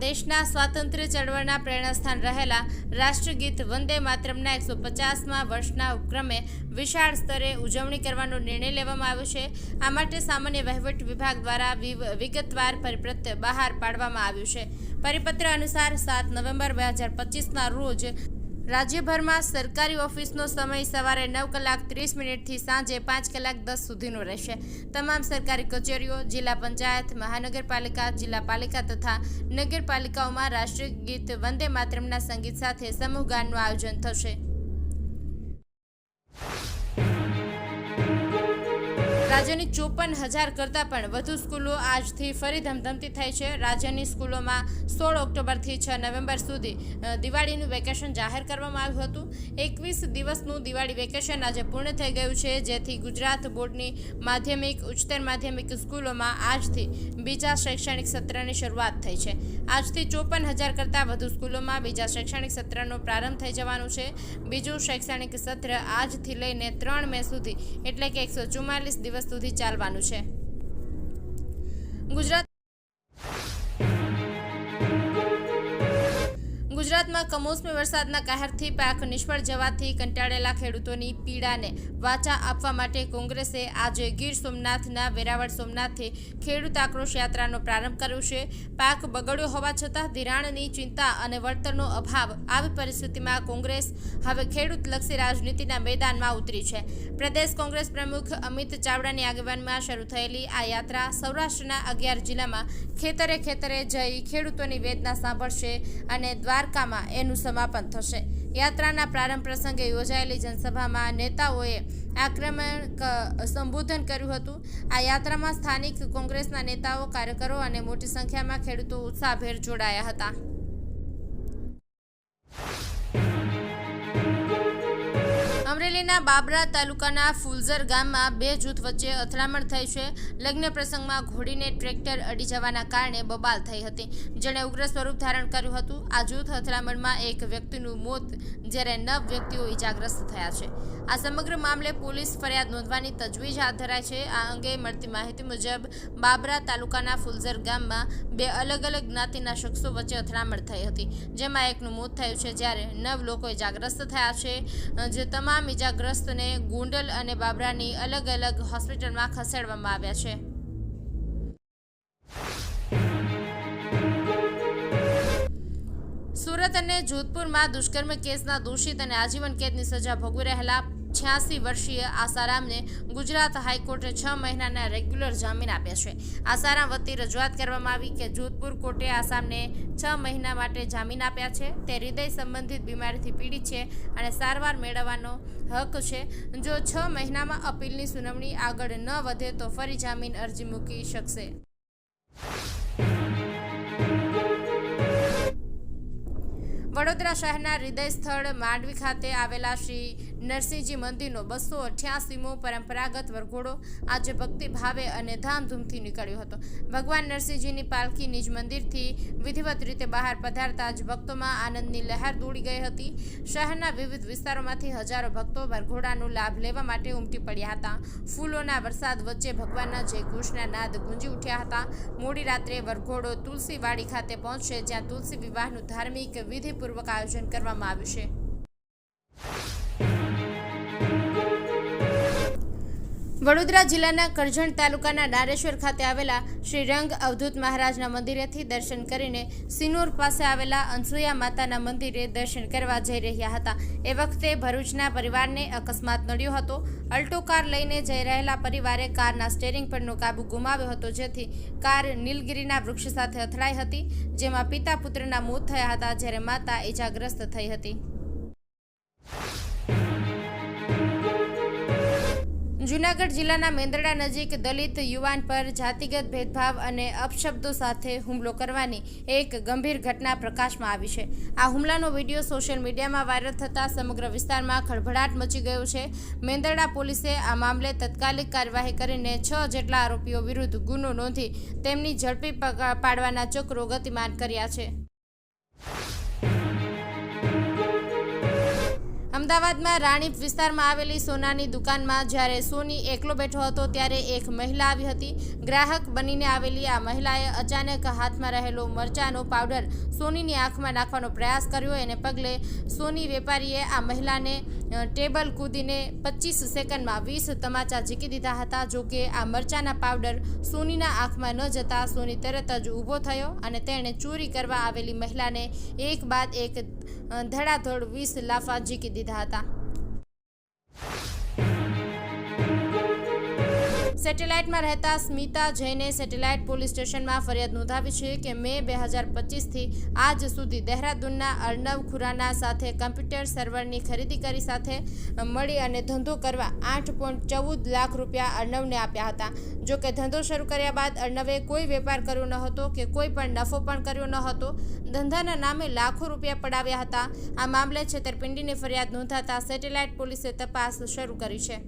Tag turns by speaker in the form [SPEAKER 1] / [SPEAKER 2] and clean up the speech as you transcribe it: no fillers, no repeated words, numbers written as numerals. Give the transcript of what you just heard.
[SPEAKER 1] દેશના સ્વાતંત્ર્ય ચળવળના પ્રેરણાસ્થાન રહેલા રાષ્ટ્રગીત વંદે માતરમના 150મા વર્ષના ઉપક્રમે વિશાળ સ્તરે ઉજવણી કરવાનો નિર્ણય લેવામાં આવ્યો છે। આ માટે સામાન્ય વહીવટ વિભાગ દ્વારા વિગતવાર પરિપત્ર બહાર પાડવામાં આવ્યું છે। પરિપત્ર અનુસાર 7 નવેમ્બર 2025ના રોજ રાજ્યભરમાં સરકારી ઓફિસનો સમય સવારે 9:30 થી સાંજે 5:10 સુધીનો રહેશે। તમામ સરકારી કચેરીઓ, જિલ્લા પંચાયત, મહાનગરપાલિકા, જિલ્લા પાલિકા તથા નગરપાલિકાઓમાં રાષ્ટ્રીય ગીત વંદે માતરમના સંગીત સાથે સમૂહ ગાનનું આયોજન થશે। રાજ્યની 54,000 કરતાં પણ વધુ સ્કૂલો આજથી ફરી ધમધમતી થઈ છે। રાજ્યની સ્કૂલોમાં 16 ઓક્ટોબરથી 6 નવેમ્બર સુધી દિવાળીનું વેકેશન જાહેર કરવામાં આવ્યું હતું। 21 દિવસનું દિવાળી વેકેશન આજે પૂર્ણ થઈ ગયું છે, જેથી ગુજરાત બોર્ડની માધ્યમિક, ઉચ્ચતર માધ્યમિક સ્કૂલોમાં આજથી બીજા શૈક્ષણિક સત્રની શરૂઆત થઈ છે। આજથી 54,000 કરતાં વધુ સ્કૂલોમાં બીજા શૈક્ષણિક સત્રનો પ્રારંભ થઈ જવાનું છે। બીજું શૈક્ષણિક સત્ર આજથી લઈને 3 મે સુધી એટલે કે 144 દિવસ સુધી ચાલવાનું છે। ગુજરાતમાં કમોસમી વરસાદના કહેરથી પાક નિષ્ફળ જવાથી કંટાળેલા ખેડૂતોની પીડાને વાચા આપવા માટે કોંગ્રેસે આજે ગીર સોમનાથના વેરાવળ સોમનાથથી ખેડૂત આક્રોશ યાત્રાનો પ્રારંભ કર્યો છે। પાક બગડ્યો હોવા છતાં ધિરાણની ચિંતા અને વળતરનો અભાવ, આવી પરિસ્થિતિમાં કોંગ્રેસ હવે ખેડૂતલક્ષી રાજનીતિના મેદાનમાં ઉતરી છે। પ્રદેશ કોંગ્રેસ પ્રમુખ અમિત ચાવડાની આગેવાનીમાં શરૂ થયેલી આ યાત્રા સૌરાષ્ટ્રના 11 જિલ્લામાં ખેતરે ખેતરે જઈ ખેડૂતોની વેદના સાંભળશે અને દ્વારકામાં એનું સમાપન થશે। યાત્રાના પ્રારંભ પ્રસંગે યોજાયેલી જનસભામાં નેતાઓએ આક્રમક સંબોધન કર્યું હતું। આ યાત્રામાં સ્થાનિક કોંગ્રેસના નેતાઓ, કાર્યકરો અને મોટી સંખ્યામાં ખેડૂતો ઉત્સાહભેર જોડાયા હતા। અમરેલીના બાબરા તાલુકાના ફુલઝર ગામમાં 2 જૂથ વચ્ચે અથડામણ થઈ છે। લગ્ન પ્રસંગમાં ઘોડીને ટ્રેક્ટર અડી જવાના કારણે બબાલ થઈ હતી, જેણે ઉગ્ર સ્વરૂપ ધારણ કર્યું હતું। આ જૂથ અથડામણમાં 1 વ્યક્તિનું મોત જ્યારે 9 વ્યક્તિઓ ઇજાગ્રસ્ત થયા છે। આ સમગ્ર મામલે પોલીસ ફરિયાદ નોંધવાની તજવીજ હાથ ધરાઈ છે। આ અંગે મળતી માહિતી મુજબ બાબરા તાલુકાના ફુલઝર ગામમાં 2 અલગ અલગ જ્ઞાતિના શખ્સો વચ્ચે અથડામણ થઈ હતી, જેમાં 1નું મોત થયું છે જ્યારે 9 લોકો ઇજાગ્રસ્ત થયા છે। જે તમામ ઇજાગ્રસ્તને ગોંડલ અને બાબરાની અલગ અલગ હોસ્પિટલમાં ખસેડવામાં આવ્યા છે। સુરત અને જોધપુરમાં દુષ્કર્મ કેસના દોષિત અને આજીવન કેદની સજા ભોગવી રહેલા 86 વર્ષીય આસારામને ગુજરાત હાઈકોર્ટે 6 મહિનાના રેગ્યુલર જામીન આપ્યા છે। આસારામ વતી રજૂઆત કરવામાં આવી કે જોધપુર કોર્ટે આસામને 6 મહિના માટે જામીન આપ્યા છે। તે હૃદય સંબંધિત બીમારીથી પીડિત છે અને સારવાર મેળવવાનો હક છે। જો 6 મહિનામાં અપીલની સુનાવણી આગળ ન વધે તો ફરી જામીન અરજી મૂકી શકશે। વડોદરા શહેરના હૃદય સ્થળ માંડવી ખાતે આવેલા શ્રી નરસિંહજી મંદિરનો 288મો પરંપરાગત વરઘોડો આજે ભક્તિભાવે અને ધામધૂમથી નીકળ્યો હતો। ભગવાન નરસિંહજીની પાલખી નિજ મંદિરથી વિધિવત રીતે બહાર પધારતા જ ભક્તોમાં આનંદની લહેર દોડી ગઈ હતી। શહેરના વિવિધ વિસ્તારોમાંથી હજારો ભક્તો વરઘોડાનો લાભ લેવા માટે ઉમટી પડ્યા હતા। ફૂલોના વરસાદ વચ્ચે ભગવાનના જયઘોષના નાદ ગુંજી ઉઠ્યા હતા। મોડી રાત્રે વરઘોડો તુલસીવાડી ખાતે પહોંચશે, જ્યાં તુલસી વિવાહનું ધાર્મિક વિધિપૂર્વક આયોજન કરવામાં આવ્યું છે। વડોદરા જિલ્લાના કરજણ તાલુકાના નારેશ્વર ખાતે આવેલા શ્રી રંગ અવધૂત મહારાજના મંદિરેથી દર્શન કરીને સિનોર પાસે આવેલા અનસુયા માતાના મંદિરે દર્શન કરવા જઈ રહ્યા હતા। એ વખતે ભરૂચના પરિવારને અકસ્માત નડ્યો હતો। અલ્ટો કાર લઈને જઈ રહેલા પરિવારે કારના સ્ટીયરિંગ પરનો કાબુ ગુમાવ્યો હતો, જેથી કાર નીલગિરીના વૃક્ષ સાથે અથડાઈ હતી, જેમાં પિતા પુત્રના મોત થયા હતા, જ્યારે માતા ઇજાગ્રસ્ત થઈ હતી। જૂનાગઢ જિલ્લાના મેંદરડા નજીક દલિત યુવાન પર જાતિગત ભેદભાવ અને અપશબ્દો સાથે હુમલો કરવાની એક ગંભીર ઘટના પ્રકાશમાં આવી છે। આ હુમલાનો વિડીયો સોશિયલ મીડિયામાં વાયરલ થતાં સમગ્ર વિસ્તારમાં ખળભળાટ મચી ગયો છે। મેંદરડા પોલીસે આ મામલે તાત્કાલિક કાર્યવાહી કરીને 6 જેટલા આરોપીઓ વિરુદ્ધ ગુનો નોંધી તેમની ઝડપી પાડવાના ચક્રો ગતિમાન કર્યા છે। અમદાવાદમાં રાણીપ વિસ્તારમાં આવેલી સોનાની દુકાનમાં જ્યારે સોની એકલો બેઠો હતો ત્યારે એક મહિલા આવી હતી. ગ્રાહક બનીને આવેલી આ મહિલાએ અચાનક હાથમાં રહેલો મરચાનો પાવડર સોનીની આંખમાં નાખવાનો પ્રયાસ કર્યો. એને પગલે સોની વેપારીએ આ મહિલાને ટેબલ કૂદીને 25 સેકન્ડમાં 20 તમાચા ઝીકી દીધા હતા. જોકે આ મરચાના પાવડર સોનીના આંખમાં ન જતા સોની તરત જ ઊભો થયો અને તેણે ચોરી કરવા આવેલી મહિલાને એક બાદ એક ધડાધડ 20 લાફા ઝીકી દીધા હતા. સેટેલાઇટમાં રહેતા સ્મિતા જૈને સેટેલાઇટ પોલીસ સ્ટેશનમાં ફરિયાદ નોંધાવી છે કે મે 2025થી આજ સુધી દહેરાદૂનના અર્નવ ખુરાના સાથે કમ્પ્યુટર સર્વરની ખરીદી કરી સાથે મળી અને ધંધો કરવા 8.14 લાખ રૂપિયા અર્નવને આપ્યા હતા. જોકે ધંધો શરૂ કર્યા બાદ અર્નવે કોઈ વેપાર કર્યો ન હતો કે કોઈ પણ નફો પણ કર્યો ન હતો. ધંધાના નામે લાખો રૂપિયા પડાવ્યા હતા. આ મામલે છેતરપિંડીની ફરિયાદ નોંધાતા સેટેલાઇટ પોલીસે તપાસ શરૂ કરી છે.